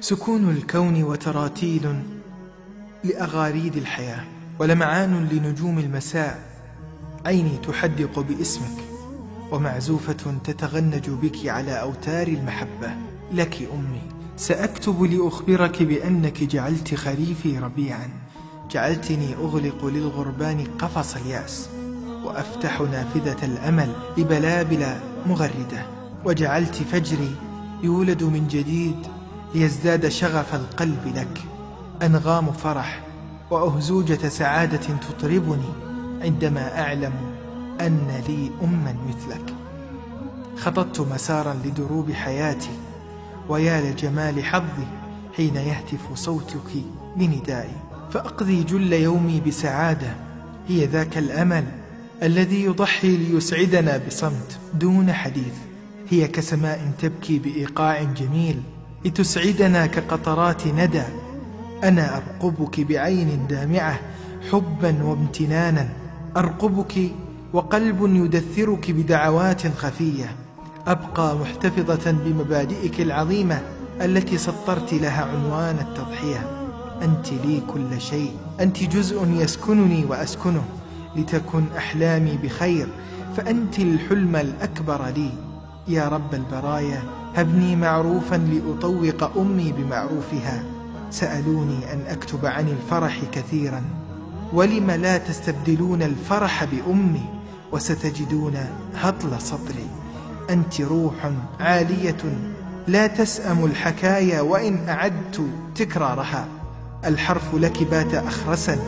سكون الكون وتراتيل لأغاريد الحياة، ولمعان لنجوم المساء. عيني تحدق باسمك، ومعزوفة تتغنج بك على أوتار المحبة. لك أمي، سأكتب لأخبرك بأنك جعلت خريفي ربيعا، جعلتني أغلق للغربان قفص اليأس، وأفتح نافذة الأمل لبلابل مغردة، وجعلت فجري يولد من جديد ليزداد شغف القلب لك. أنغام فرح وأهزوجة سعادة تطربني عندما أعلم أن لي أما مثلك. خططت مسارا لدروب حياتي، ويا لجمال حظي حين يهتف صوتك بندائي، فأقضي جل يومي بسعادة. هي ذاك الأمل الذي يضحي ليسعدنا بصمت دون حديث. هي كسماء تبكي بإيقاع جميل لتسعدنا كقطرات ندى. أنا أرقبك بعين دامعة حبا وامتنانا، أرقبك وقلب يدثرك بدعوات خفية. أبقى محتفظة بمبادئك العظيمة التي سطرت لها عنوان التضحية. أنت لي كل شيء، أنت جزء يسكنني وأسكنه، لتكن أحلامي بخير، فأنت الحلم الأكبر لي. يا رب البرايا، هبني معروفا لأطوق أمي بمعروفها. سألوني أن أكتب عن الفرح كثيرا، ولم لا تستبدلون الفرح بأمي وستجدون هطل صدري. أنت روح عالية لا تسأم الحكايا وإن أعدت تكرارها. الحرف لك بات أخرسا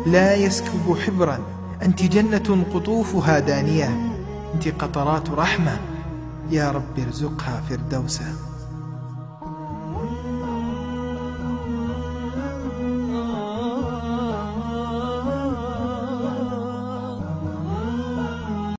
لا يسكب حبرا. أنت جنة قطوفها دانية، أنت قطرات رحمة، يا رب ارزقها فردوسا.